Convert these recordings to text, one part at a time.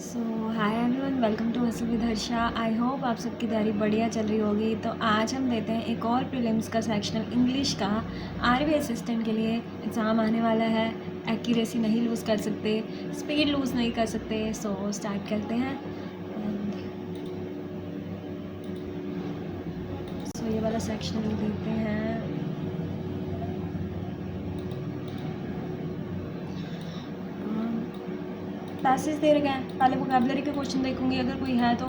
So hi everyone, welcome to hustle with Harsha. I hope आप सबकी तैयारी बढ़िया चल रही होगी। तो आज हम देते हैं एक और प्रीलिम्स का सेक्शनल इंग्लिश का। आरबी असिस्टेंट के लिए एग्ज़ाम आने वाला है। एक्यूरेसी नहीं लूज़ कर सकते, स्पीड लूज़ नहीं कर सकते। सो स्टार्ट करते हैं। सो ये वाला सेक्शनल देते हैं। पैसेज दे रखे हैं, पहले वोकैबुलरी के क्वेश्चन देखूंगी, अगर कोई है तो।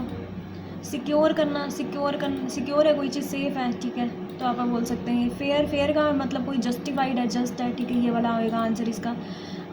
सिक्योर सिक्योर है कोई चीज़, सेफ़ है, ठीक है, तो आप बोल सकते हैं। फेयर का मतलब कोई जस्टिफाइड है, जस्ट है, ठीक है, ये वाला होएगा आंसर इसका।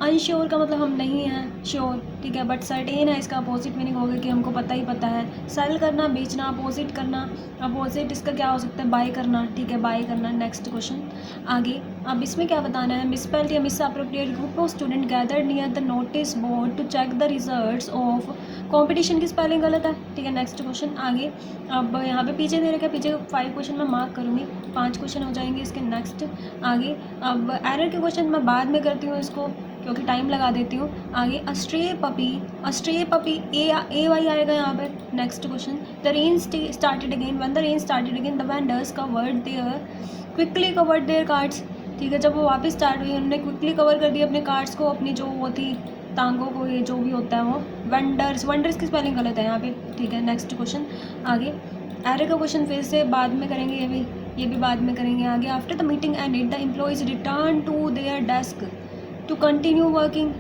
अनश्योर का मतलब हम नहीं हैं श्योर, ठीक है, बट सर्टेन है, इसका अपोजिट मीनिंग होगा कि हमको पता ही पता है। सेल करना, बेचना, अपोजिट करना, अपोजिट इसका क्या हो सकता है, बाय करना, ठीक है, बाय करना। नेक्स्ट क्वेश्चन आगे। अब इसमें क्या बताना है, मिसस्पेल्ड या misappropriate group of student gathered near the notice board to check the results of competition की स्पेलिंग गलत है, ठीक है। नेक्स्ट क्वेश्चन आगे। अब यहाँ पे पीछे दे रखा है, पीछे 5 क्वेश्चन मैं मार्क करूँगी, 5 क्वेश्चन हो जाएंगे इसके। नेक्स्ट आगे। अब एरर के क्वेश्चन मैं बाद में करती हूँ इसको, क्योंकि टाइम लगा देती हूँ। आगे अस्ट्रे पपी ए वाई आएगा यहाँ पे। Next question. The rain started again, when the rain started again the vendors quickly covered their cards, ठीक है, जब वो वापस स्टार्ट हुई उन्होंने क्विकली कवर कर दिया अपने कार्ड्स को, अपनी जो वो थी टांगों को, ये जो भी होता है वो। वंडर्स की स्पेलिंग गलत है यहाँ पे, ठीक है। नेक्स्ट क्वेश्चन आगे। एरर का क्वेश्चन फिर से बाद में करेंगे, ये भी बाद में करेंगे आगे। After the meeting ended the employees return to their desk to continue working.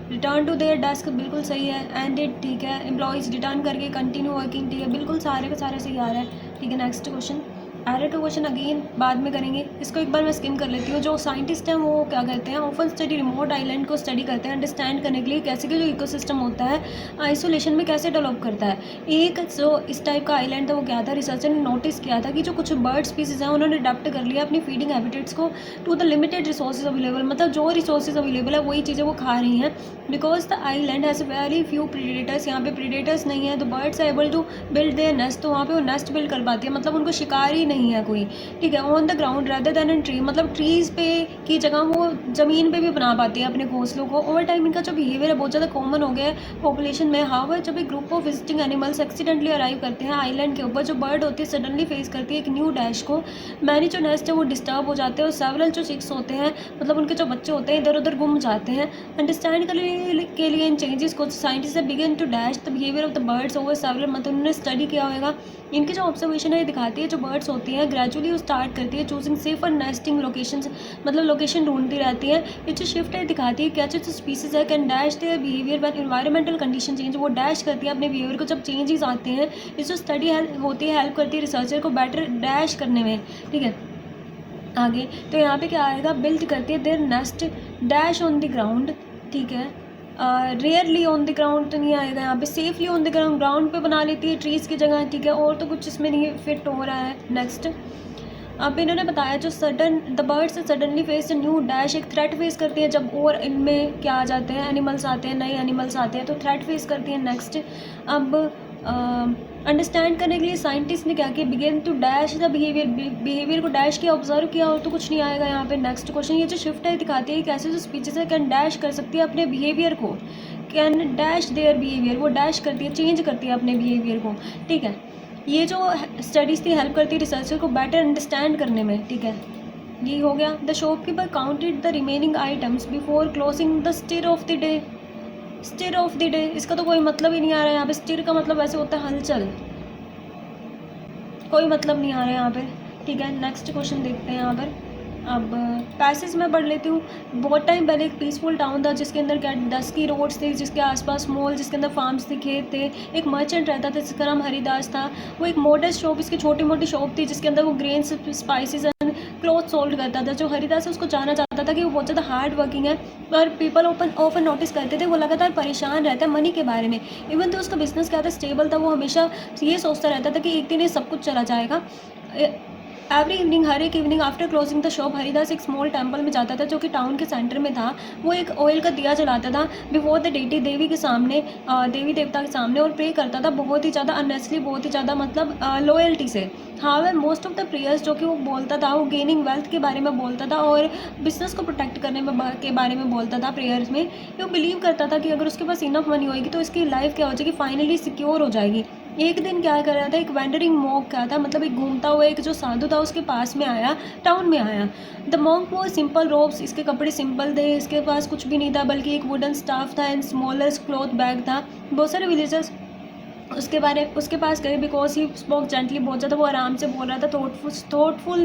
Return to their desk बिल्कुल सही है, एंडेड ठीक है। एम्प्लॉयज़ रिटर्न करके कंटिन्यू वर्किंग, ठीक है, बिल्कुल सारे के सारे सही आ रहा है, ठीक है। Next question. एरर का क्वेश्चन अगेन बाद में करेंगे, इसको एक बार मैं स्किम कर लेती हूँ। जो साइंटिस्ट हैं वो क्या करते हैं, ओपन स्टडी रिमोट आइलैंड को स्टडी करते हैं अंडरस्टैंड करने के लिए कैसे कि जो इकोसिस्टम होता है आइसोलेशन में कैसे डेवलप करता है। एक जो इस टाइप का आइलैंड था वो क्या था, रिसर्चर ने नोटिस किया था कि जो कुछ बर्ड स्पीसीज हैं उन्होंने अडेप्ट कर लिया अपनी फीडिंग हैबिटेट्स को to the limited resources available, मतलब जो रिसोर्सेज अवेलेबल है वही चीज़ें वो खा रही हैं। Because the island has very few predators, यहाँ पे प्रीडेटर्स नहीं है, तो birds are able to build their nest, तो वहाँ पे वो नेस्ट बिल्ड कर पाती है, मतलब उनको शिकार ही नहीं है कोई, ठीक है। On the ground rather then in tree, मतलब ट्रीज़ पे की जगह वो ज़मीन पे भी बना पाती है अपने घोंसलों को। ओवर टाइम इनका जो बिहेवियर है बहुत ज़्यादा कॉमन हो गया है पॉपुलेशन में। हाउ जब एक group of visiting animals accidentally arrive करते हैं आइलैंड के ऊपर, जो बर्ड होती है सडनली फेस करती है एक न्यू डैश को, मैनी जो नेस्ट है वो डिस्टर्ब हो जाते हैं और सेवरल जो चिक्स होते हैं, मतलब उनके जो बच्चे होते हैं, इधर उधर गुम जाते हैं। अंडरस्टैंड के लिए इन चेंजेस को scientist begin to dash the behaviour of the birds over several, मतलब उन्होंने स्टडी किया होगा। इनकी जो ऑब्जर्वेशन है ये दिखाती है जो बर्ड्स होती हैं ग्रेजुअली वो स्टार्ट करती है चूजिंग सेफर नेस्टिंग लोकेशंस, मतलब लोकेशन ढूंढती रहती है। ये जो शिफ्ट है दिखाती है क्या जो स्पीसीज है can dash their behaviour when environmental condition change, वो डैश करती है अपने बिहेवियर को जब चेंजेस आते हैं। ये जो स्टडी होती है हेल्प करती है रिसर्चर को बेटर डैश करने में, ठीक है। आगे तो यहाँ पे क्या आएगा, बिल्ड करती है there nest dash on the ground, ठीक है। रेयरली ऑन द ग्राउंड तो नहीं आएगा यहाँ पे, सेफली ऑन द ग्राउंड पे बना लेती है ट्रीज़ की जगह, ठीक है। और तो कुछ इसमें नहीं फिट हो रहा है। नेक्स्ट। अब इन्होंने बताया जो sudden the birds suddenly face new dash, एक थ्रेट फेस करती है जब और इनमें क्या आ जाते हैं एनिमल्स आते हैं, नए एनिमल्स आते हैं तो थ्रेट फेस करती है। नेक्स्ट। अब अंडरस्टैंड करने के लिए साइंटिस्ट ने क्या किया, begin to dash the behaviour को डैश किया, ऑब्जर्व किया, और तो कुछ नहीं आएगा यहाँ पे। Next question. ये जो शिफ्ट है दिखाती है कैसे जो स्पीचेस है कैन डैश कर सकती है अपने बिहेवियर को, कैन डैश देयर बिहेवियर, वो डैश करती है, चेंज करती है अपने बिहेवियर को, ठीक है। ये जो स्टडीज़ थी हेल्प करती है रिसर्चर को बेटर अंडरस्टैंड करने में, ठीक है। ये हो गया। The shopkeeper counted the remaining items before closing the stir of the day. Stir of the day इसका तो कोई मतलब ही नहीं आ रहा है यहाँ पे। स्टिर का मतलब वैसे होता है हलचल, कोई मतलब नहीं आ रहा है यहाँ पे, ठीक है। नेक्स्ट क्वेश्चन देखते हैं यहाँ पर। अब पैसेज में पढ़ लेती हूँ। बहुत टाइम पहले एक पीसफुल टाउन था जिसके अंदर क्या डस्की रोड्स थे, जिसके आसपास मॉल, जिसके अंदर फार्म्स थे, खेत थे। एक मर्चेंट रहता था जिसका नाम हरिदास था। वो एक मॉडर्न शॉप, इसकी छोटी मोटी शॉप थी जिसके अंदर वो grains, spices and cloth sold करता था। जो हरिदास है उसको जानना चाहता था कि वो बहुत ज़्यादा हार्ड वर्किंग है और पीपल ऑफन नोटिस करते थे वो लगातार परेशान रहता है मनी के बारे में। इवन तो उसका बिजनेस क्या था, स्टेबल था, वो हमेशा ये सोचता रहता था कि एक दिन ये सब कुछ चला जाएगा। एवरी इवनिंग, हर एक evening after closing the shop, Haridas एक स्मॉल टेम्पल में जाता था जो कि टाउन के सेंटर में था। वो एक ऑयल का दिया जलाता था बिफोर द डेटी, देवी के सामने, देवी देवता के सामने, और प्रे करता था बहुत ही ज़्यादा अननेसली, बहुत ही ज़्यादा मतलब लॉयल्टी से। हाँ, मोस्ट ऑफ द प्रेयर्स जो कि वो बोलता था, वो गेनिंग वेल्थ के बारे में बोलता था और बिजनेस को प्रोटेक्ट करने में के बारे में बोलता था प्रेयर्स में। वो बिलीव करता था कि अगर उसके पास इनफ मनी होगी तो इसकी लाइफ क्या हो जाएगी, फाइनली सिक्योर हो जाएगी। एक दिन क्या कर रहा था, एक वेंडरिंग मॉन्क क्या था, मतलब एक घूमता हुआ एक जो साधु था उसके पास में आया, टाउन में आया। द मॉन्क वो सिंपल रोब्स, इसके कपड़े सिंपल थे, इसके पास कुछ भी नहीं था बल्कि एक वुडन स्टाफ था एंड स्मॉलर क्लॉथ बैग था। बहुत सारे विलेजर्स उसके पास गए बिकॉज ही स्पोक जेंटली, बहुत ज़्यादा वो आराम से बोल रहा था, थॉटफुल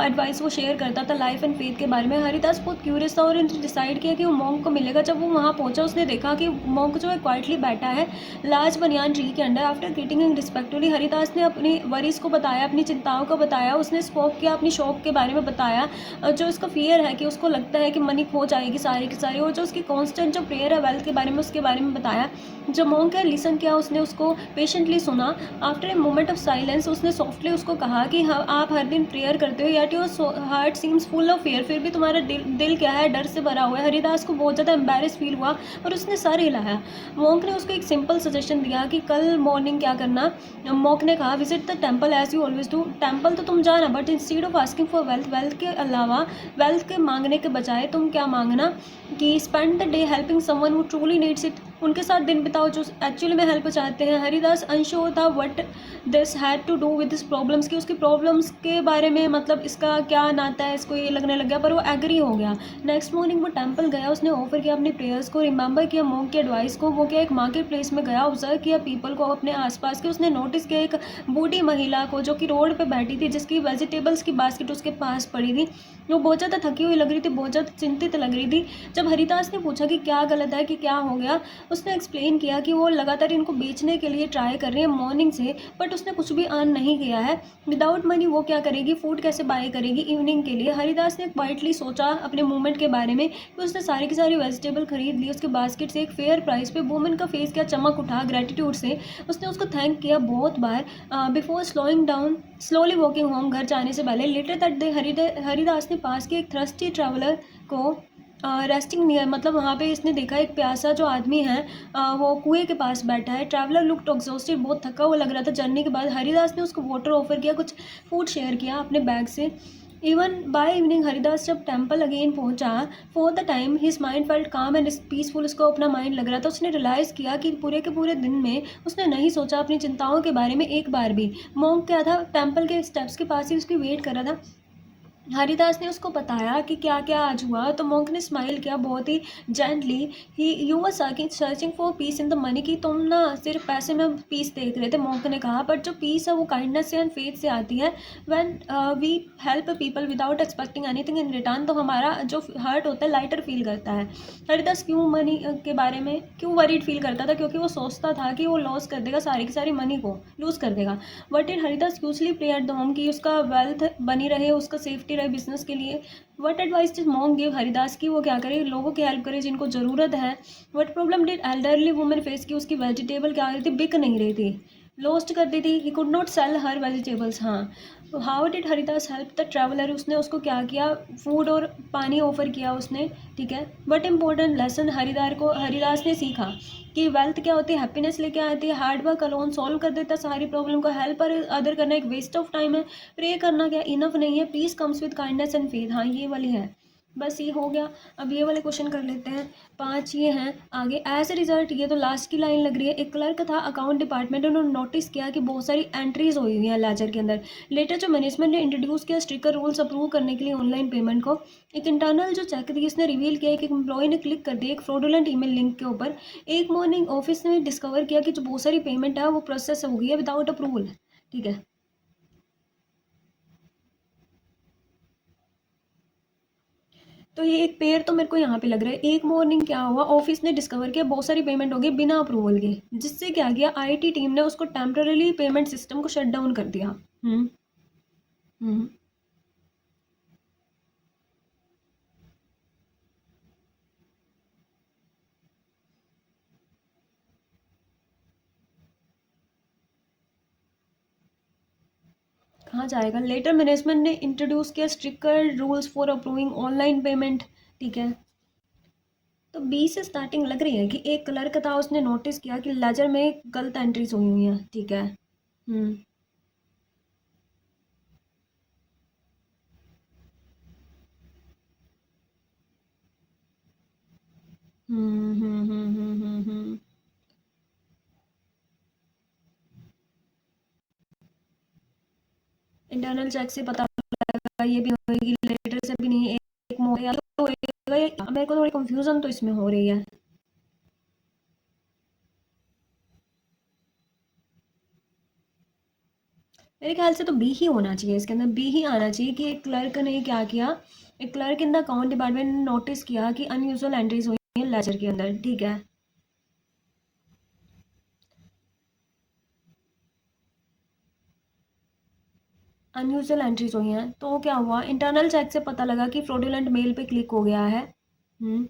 एडवाइस वो शेयर करता था लाइफ एंड फेथ के बारे में। हरिदास बहुत क्यूरियस था और उन्होंने डिसाइड किया कि वो मॉन्क को मिलेगा। जब वो वहाँ पहुँचा उसने देखा कि मॉन्क जो है क्वाइटली बैठा है लार्ज बनियान ट्री के under. After greeting him respectfully, Haridas ने अपनी वरीज को बताया, अपनी चिंताओं को बताया, उसने स्पोक किया अपनी शॉप के बारे में बताया, जो उसका फियर है कि उसको लगता है कि मनी खो जाएगी सारी की सारी, और जो उसकी कॉन्स्टेंट जो प्रेयर है वेल्थ के बारे में, उसके बारे में बताया। जो मॉन्क है लिसन किया, उसने उसको पेशेंटली सुना। After a moment of silence उसने सॉफ्टली उसको कहा कि हाँ, आप हर दिन प्रेयर करते हो, yet your heart seems full of fear, फिर भी तुम्हारा दिल क्या है, डर से भरा हुआ है। हरिदास को बहुत ज़्यादा एम्बेरस फील हुआ और उसने सर हिलाया। मॉन्क ने उसको एक सिंपल सजेशन दिया कि कल मॉर्निंग क्या करना। मॉन्क ने कहा, visit the temple as you always do, temple तो तुम जाना but instead of asking for wealth, wealth के अलावा, वेल्थ के मांगने के बजाय तुम क्या मांगना कि spend the day helping someone who truly needs it, उनके साथ दिन बिताओ जो एक्चुअली में हेल्प चाहते हैं। हरिदास अनश्योर था what this had to do with this problems, कि उसकी प्रॉब्लम्स के बारे में, मतलब इसका क्या नाता है, इसको ये लगने लग गया, पर वो एग्री हो गया। नेक्स्ट मॉर्निंग वो टेंपल गया, उसने ऑफर किया अपनी प्रेयर्स को, रिमेंबर किया मॉन्क की एडवाइस को। वो क्या एक मार्केट प्लेस में गया, ऑब्जर्व किया पीपल को अपने आसपास के, उसने नोटिस किया एक बूढ़ी महिला को जो कि रोड पे बैठी थी, जिसकी वेजिटेबल्स की बास्केट उसके पास पड़ी थी। वो बहुत ज़्यादा थकी हुई लग रही थी, बहुत ज़्यादा चिंतित लग रही थी। जब हरिदास ने पूछा कि क्या गलत है, कि क्या हो गया, उसने एक्सप्लेन किया कि वो लगातार इनको बेचने के लिए ट्राई कर रही है मॉर्निंग से, बट उसने कुछ भी अर्न नहीं किया है। विदाउट मनी वो क्या करेगी, फूड कैसे बाय करेगी इवनिंग के लिए। हरिदास ने क्वाइटली सोचा अपने मूवमेंट के बारे में कि उसने सारी की सारी वेजिटेबल खरीद ली उसके बास्केट से एक फेयर प्राइस पे। वुमन का फेस क्या चमक उठा ग्रेटिट्यूड से, उसने उसको थैंक किया बहुत बार before slowing down, slowly walking home, घर जाने से पहले। लेटर दैट डे हरिदास ने पास के एक थ्रस्टी ट्रैवलर को रेस्टिंग नियर, मतलब वहाँ पे इसने देखा एक प्यासा जो आदमी है, वो कुएं के पास बैठा है। ट्रैवलर लुक्ड एग्जॉस्टेड, बहुत थका हुआ लग रहा था जर्नी के बाद। हरिदास ने उसको वाटर ऑफर किया, कुछ फूड शेयर किया अपने बैग से। इवन बाय इवनिंग हरिदास जब टेम्पल अगेन पहुंचा, for the time his mind felt काम एंड पीसफुल, उसको अपना माइंड लग रहा था। उसने रियलाइज़ किया कि पूरे के पूरे दिन में उसने नहीं सोचा अपनी चिंताओं के बारे में एक बार भी। मॉन्क क्या था, टेम्पल के स्टेप्स के पास ही उसकी वेट कर रहा था। हरिदास ने उसको बताया कि क्या क्या आज हुआ, तो मॉन्क ने स्माइल किया बहुत ही gently. He you were searching for peace in the money, कि तुम ना सिर्फ पैसे में पीस देख रहे थे, मॉन्क ने कहा, बट जो पीस है वो काइंडनेस से एंड फेथ से आती है। When we help people without expecting anything in return, तो हमारा जो हार्ट होता है लाइटर फील करता है। हरिदास क्यों मनी के बारे में क्यों वरीड फील करता था, क्योंकि वो सोचता था कि वो लॉस कर देगा सारी की सारी मनी को, लूज़ कर देगा। What in Haridas usually pray at the home, कि उसका वेल्थ बनी रहे, उसका सेफ्टी रहे बिजनेस के लिए। What advice did monk give Haridas, की वो क्या करे, लोगों की हेल्प करे जिनको ज़रूरत है। What problem did elderly women face, की उसकी वेजिटेबल क्या हो रही थी, बिक नहीं रही थी, लॉस्ट कर दी थी, he could not sell her vegetables. हाँ, how did Haridas help the traveller, उसने उसको क्या किया, फूड और पानी ऑफर किया उसने, ठीक है। बट इम्पोर्टेंट लेसन हरिदास ने सीखा कि वेल्थ क्या होती है, हैप्पीनेस लेके आती है, हार्ड वर्क अलोन सॉल्व कर देता है सारी प्रॉब्लम को, हेल्प अदर करना एक वेस्ट ऑफ टाइम है, प्रे करना क्या इनफ नहीं है, piece comes with kindness and faith. हाँ, ये वाली है। बस ये हो गया। अब ये वाले क्वेश्चन कर लेते हैं, 5 ये हैं आगे। एज ए रिजल्ट, ये तो लास्ट की लाइन लग रही है, एक क्लर्क था अकाउंट डिपार्टमेंट, उन्होंने नोटिस किया कि बहुत सारी एंट्रीज हुई हुई हैं लेजर के अंदर। लेटर जो मैनेजमेंट ने इंट्रोड्यूस किया स्ट्रिक्टर रूल्स अप्रूव करने के लिए ऑनलाइन पेमेंट को, एक इंटरनल जो चेक थी इसने रिवील किया कि एक एम्प्लॉय ने क्लिक कर दिया एक फ्रॉडुलेंट ईमेल लिंक के ऊपर। एक मॉर्निंग ऑफिस ने डिस्कवर किया कि जो बहुत सारी पेमेंट है वो प्रोसेस हो गई है विदाउट अप्रूवल, ठीक है। तो ये एक पेयर तो मेरे को यहाँ पे लग रहा है। एक मॉर्निंग क्या हुआ, ऑफिस ने डिस्कवर किया बहुत सारी पेमेंट हो गई बिना अप्रूवल के, जिससे क्या किया, आईटी टीम ने उसको टेम्पररी पेमेंट सिस्टम को शट डाउन कर दिया। हम्म। हम्म। कहाँ जाएगा? लेटर मैनेजमेंट ने इंट्रोड्यूस किया stricter rules for approving online payment, ठीक है। तो बी से स्टार्टिंग लग रही है कि एक क्लर्क था, उसने नोटिस किया कि लेजर में गलत एंट्रीज हुई हुई हैं, ठीक है। हम्म हम्म। इंटरनल चेक से पता लगा, ये भी होगी, लेटर से भी नहीं, एक मोया तो होएगा मेरे को थोड़ी कंफ्यूजन तो इसमें हो रही है। मेरे ख्याल से तो बी ही होना चाहिए, इसके अंदर बी ही आना चाहिए कि एक क्लर्क ने क्या किया, एक clerk in the account department ने नोटिस किया कि अनयूजुअल एंट्रीज हुई हैं लेजर के अंदर, ठीक है। अनयूजुअल एंट्रीज हुई हैं तो क्या हुआ, इंटरनल चेक से पता लगा कि फ्रॉडुलेंट मेल पे क्लिक हो गया है। हम्म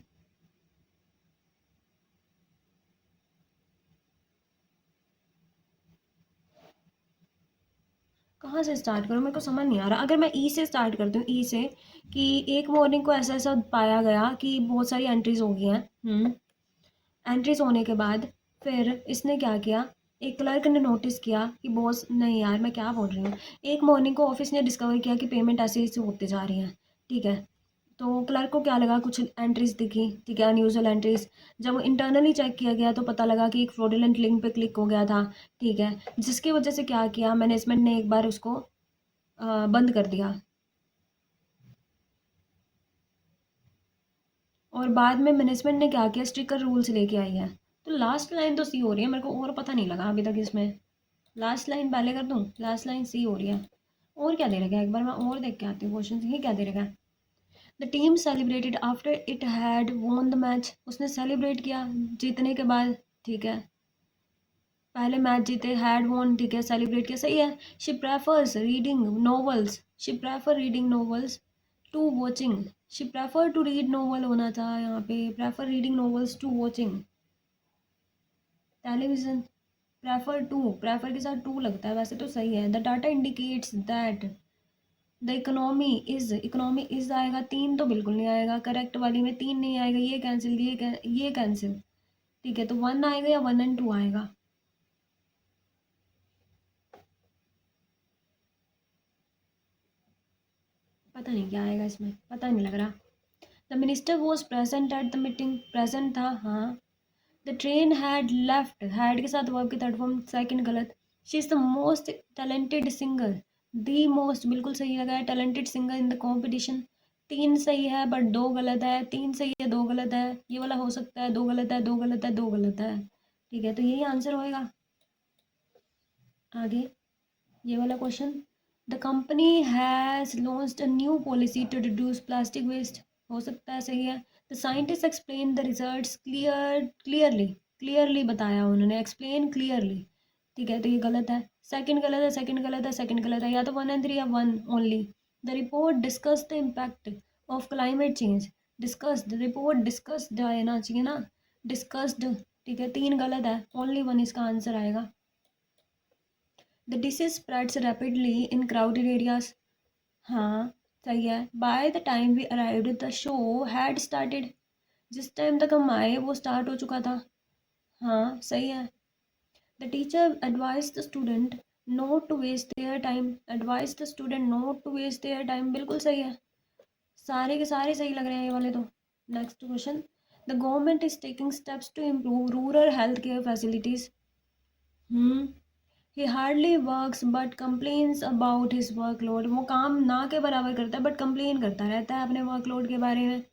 कहाँ से स्टार्ट करूँ, मेरे को समझ नहीं आ रहा। अगर मैं ई से स्टार्ट करती हूँ, ई से, कि एक मॉर्निंग को ऐसा ऐसा पाया गया कि बहुत सारी एंट्रीज हो गई हैं। एंट्रीज होने के बाद फिर इसने क्या किया, एक क्लर्क ने नोटिस किया कि बॉस, नहीं यार मैं क्या बोल रही हूँ, एक मॉर्निंग को ऑफिस ने डिस्कवर किया कि पेमेंट ऐसे ऐसे होते जा रही हैं, ठीक है। तो क्लर्क को क्या लगा, कुछ एंट्रीज दिखी, ठीक है, अनयूजुअल एंट्रीज। जब इंटरनली चेक किया गया तो पता लगा कि एक फ्रॉडुलेंट लिंक पे क्लिक हो गया था, ठीक है। जिसकी वजह से क्या किया मैनेजमेंट ने, एक बार उसको बंद कर दिया। और बाद में मैनेजमेंट ने क्या किया, स्ट्रिक्टर रूल्स लेके आई है। तो लास्ट लाइन तो सी हो रही है, मेरे को और पता नहीं लगा अभी तक इसमें। लास्ट लाइन पहले कर दूँ, लास्ट लाइन सी हो रही है। और क्या दे रखा है, एक बार मैं और देख के आती हूँ क्वेश्चन, ये क्या दे रखा है। The team celebrated after it had won the match, उसने सेलिब्रेट किया जीतने के बाद, ठीक है। पहले मैच जीते, हैड वॉन, ठीक है, सेलिब्रेट किया, सही है। She prefers reading novels, she prefer reading novels to watching, she prefer to read novel होना था यहाँ पे, prefer reading novels to watching television. Prefer to, prefer के साथ टू लगता है, वैसे तो सही है। The data indicates that the economy is आएगा, तीन तो बिल्कुल नहीं आएगा, करेक्ट वाली में तीन नहीं आएगा, ये कैंसिल, ये कैंसिल, ठीक है। तो वन आएगा या वन एंड टू आएगा। पता नहीं क्या आएगा इसमें, पता नहीं लग रहा। The minister was present at the meeting, present था, हाँ। The train had left, had के साथ वर्ब की थर्ड फॉर्म, सेकंड गलत। She is the most talented singer, the most बिल्कुल सही लगा है, talented singer in the competition. तीन सही है बट दो गलत है, तीन सही है दो गलत है, ये वाला हो सकता है, दो गलत है, दो गलत है, दो गलत है, ठीक है। तो यही आंसर होएगा। आगे ये वाला question, the company has launched a new policy to reduce plastic waste, हो सकता है, सही है। The scientist explain the results clearly, clearly बताया उन्होंने, एक्सप्लेन क्लियरली, ठीक है। तो ये गलत है, सेकंड गलत है, सेकंड गलत है, सेकंड गलत है, या तो वन एंड थ्री या one only. The report discuss the impact of climate change, discussed, report discussed आना चाहिए ना, डिस्कस्ड, ठीक है। तीन गलत है, ओनली वन इसका आंसर आएगा। The disease spreads rapidly in crowded areas, हाँ सही है। By the time we arrived the show had started, जिस टाइम तक हम आए वो स्टार्ट हो चुका था, हाँ सही है। The teacher advise the student not to waste their time, advise the student not to waste their time, बिल्कुल सही है। सारे के सारे सही लग रहे हैं ये वाले तो। Next question, the government is taking steps to improve rural health care facilities. Hmm he hardly works but complains about his workload, वो काम ना के बराबर करता है बट कंप्लेन करता रहता है अपने वर्कलोड के बारे में।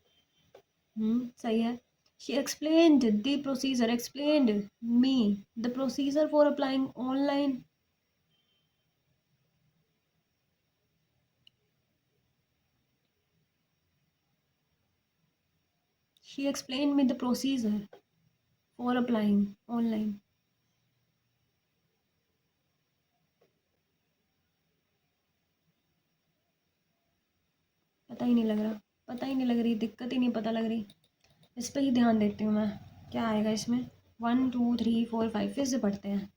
सही है। She explained the procedure, explained me the procedure for applying online, she explain me the procedure for applying online. पता ही नहीं लग रहा, पता ही नहीं लग रही, दिक्कत ही नहीं पता लग रही। इस पर ही ध्यान देती हूँ मैं, क्या आएगा इसमें। One two three four five, फिर से पढ़ते हैं।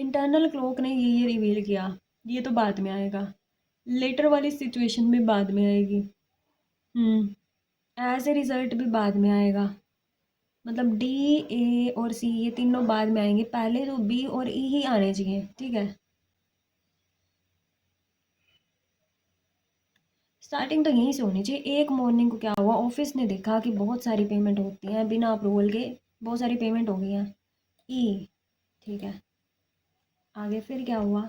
इंटरनल क्लॉक ने ये रिवील किया, ये तो बाद में आएगा, लेटर वाली सिचुएशन भी बाद में आएगी। एज ए रिजल्ट भी बाद में आएगा, मतलब डी, ए और सी ये तीनों बाद में आएंगे, पहले तो बी और ई ही आने चाहिए, ठीक है। स्टार्टिंग तो यहीं से होनी चाहिए। एक मॉर्निंग को क्या हुआ, ऑफिस ने देखा कि बहुत सारी पेमेंट होती हैं बिना अप्रूवल के, बहुत सारी पेमेंट हो गई हैं, ई, ठीक है। आगे फिर क्या हुआ,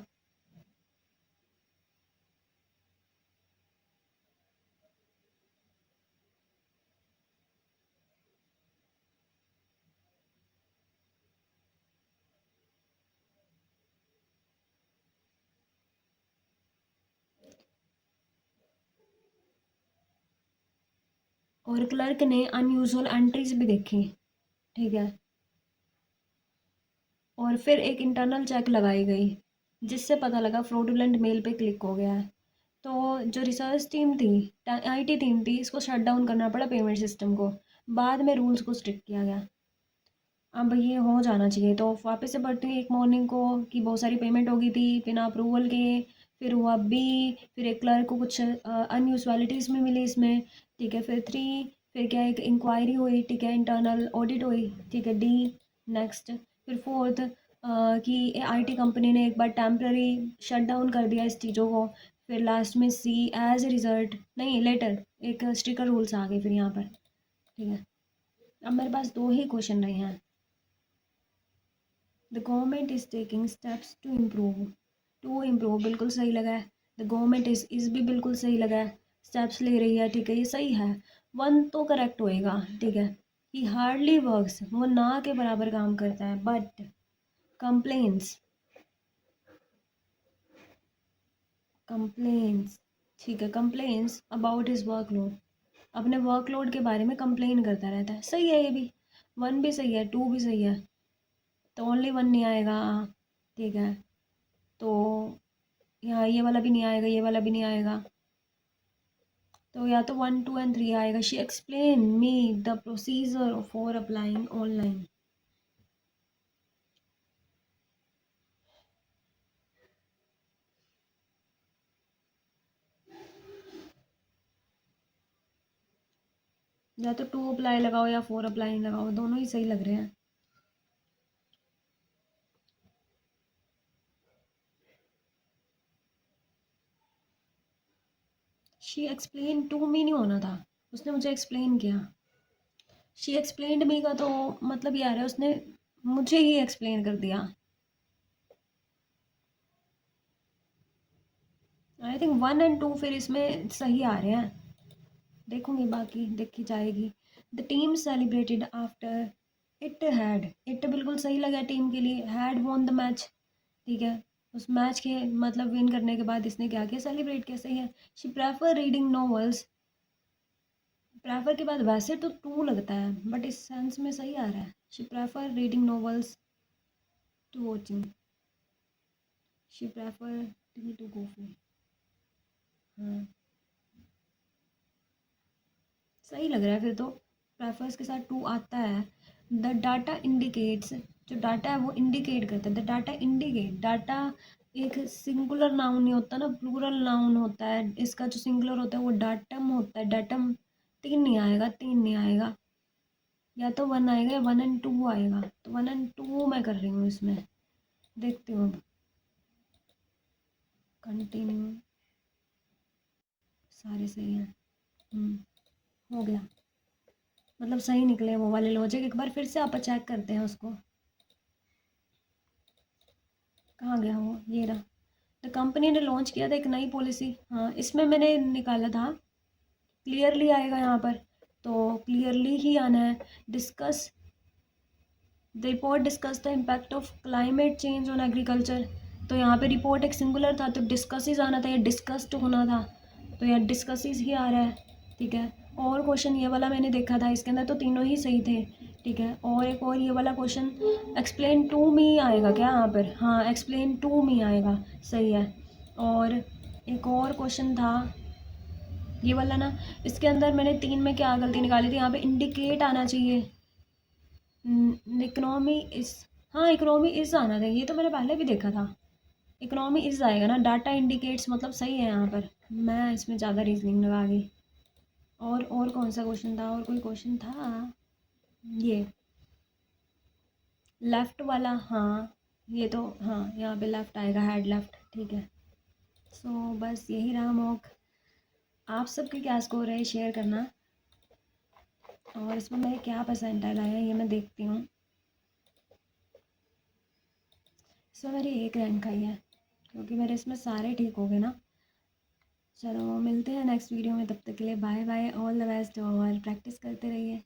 और क्लर्क ने अनयूजुअल एंट्रीज भी देखी, ठीक है। और फिर एक इंटरनल चेक लगाई गई, जिससे पता लगा फ्रॉडुलेंट मेल पे क्लिक हो गया है। तो जो रिसर्च टीम थी, आईटी टीम थी, इसको शट डाउन करना पड़ा पेमेंट सिस्टम को, बाद में रूल्स को स्ट्रिक्ट किया गया। अब ये हो जाना चाहिए। तो वापस से बढ़ती हुई एक मॉर्निंग को कि बहुत सारी पेमेंट हो गई थी बिना अप्रूवल के, फिर हुआ बी, फिर एक क्लर्क को कुछ अनयूजलिटीज़ में मिली इसमें, ठीक है। फिर थ्री, फिर क्या, एक इंक्वायरी हुई, ठीक है, इंटरनल ऑडिट हुई, ठीक है, डी। नेक्स्ट फिर फोर्थ, कि आईटी कंपनी ने एक बार टेम्प्ररी शट डाउन कर दिया इस चीज़ों को। फिर लास्ट में सी, एज ए रिजल्ट नहीं लेटर, एक स्टिकर रूल्स आ गए फिर यहाँ पर, ठीक है। अब मेरे पास दो ही क्वेश्चन रहे हैं। The government is taking steps to improve, बिल्कुल सही लगा है। द गवर्नमेंट इज़ भी बिल्कुल सही लगा है, स्टेप्स ले रही है, ठीक है, ये सही है। वन तो करेक्ट होएगा, ठीक है। ही हार्डली वर्क्स, वो ना के बराबर काम करता है, बट कंप्लेन्स, कंप्लेन्स, ठीक है, कंप्लेन्स अबाउट हिज वर्कलोड, अपने वर्कलोड के बारे में कंप्लेन करता रहता है, सही है ये भी। वन भी सही है, टू भी सही है, तो ओनली वन नहीं आएगा, ठीक है। तो यहाँ ये वाला भी नहीं आएगा, ये वाला भी नहीं आएगा, तो या तो वन, टू एंड थ्री आएगा। She explain me the procedure for applying online, या तो टू अप्लाई लगाओ या फोर अप्लाई लगाओ, दोनों ही सही लग रहे हैं। शी एक्सप्लेन टू मी नहीं होना था, उसने मुझे एक्सप्लेन किया। शी एक्सप्लेन्ड मी का तो मतलब ये आ रहा है उसने मुझे ही एक्सप्लेन कर दिया। I think one and two फिर इसमें सही आ रहे हैं, देखूंगी बाकी देखी जाएगी। The team celebrated after it बिल्कुल सही लगा टीम के लिए, हैड वॉन द मैच, ठीक है। उस मैच के मतलब विन करने के बाद इसने क्या किया, सेलिब्रेट किया, सही है। She prefer reading novels, prefer के बाद वैसे तो टू लगता है बट इस सेंस में सही आ रहा है। She prefer reading novels to watching, she prefer tea to coffee, हाँ सही लग रहा है फिर तो। प्रेफर्स के साथ टू आता है। द डाटा इंडिकेट्स, जो डाटा है वो इंडिकेट करता है, द डाटा इंडिकेट, डाटा एक सिंगुलर नाउन नहीं होता ना, प्लूरल नाउन होता है, इसका जो सिंगुलर होता है वो डाटम होता है, डाटम। तीन नहीं आएगा, तीन नहीं आएगा, या तो वन आएगा या वन एंड टू आएगा, तो वन एंड टू मैं कर रही हूँ इसमें, देखती हूँ अब। कंटिन्यू, सारे सही हैं, हो गया, मतलब सही निकले वो वाले लॉजिक। एक बार फिर से आप चेक करते हैं उसको, कहाँ गया वो, ये रहा। द कंपनी ने लॉन्च किया था एक नई पॉलिसी, हाँ इसमें मैंने निकाला था, क्लियरली आएगा यहाँ पर, तो क्लियरली ही आना है। Discuss the report, discuss the impact of climate change on agriculture, तो यहाँ पे रिपोर्ट एक सिंगुलर था तो डिस्कसिस आना था या डिस्कस्ड होना था, तो यहाँ डिस्कसिस ही आ रहा है, ठीक है। और क्वेश्चन ये वाला मैंने देखा था, इसके अंदर तो तीनों ही सही थे, ठीक है। और एक और ये वाला क्वेश्चन, एक्सप्लेन टू मी आएगा क्या यहाँ पर, हाँ एक्सप्लेन टू मी आएगा, सही है। और एक और क्वेश्चन था ये वाला ना, इसके अंदर मैंने तीन में क्या गलती निकाली थी, यहाँ पे इंडिकेट आना चाहिए, इकोनॉमी इस हाँ, इकोनॉमी इज़ आना था, ये तो मैंने पहले भी देखा था। इकोनॉमी इज़ आएगा ना, डाटा इंडिकेट्स मतलब सही है यहाँ पर। मैं इसमें ज़्यादा रीजनिंग लगा गई। और कौन सा क्वेश्चन था, और कोई क्वेश्चन था ये लेफ़्ट वाला, हाँ ये तो हाँ, यहाँ पे लेफ़्ट आएगा, हेड लेफ़्ट, ठीक है। सो बस यही रहा मॉक। आप सबके क्या स्कोर है शेयर करना, और इसमें मेरे क्या परसेंटाइल आया ये मैं देखती हूँ। इसमें मेरी 1 रैंक आई है, क्योंकि मेरे इसमें सारे ठीक हो गए ना। चलो मिलते हैं नेक्स्ट वीडियो में, तब तक के लिए bye bye, all the best, और प्रैक्टिस करते रहिए।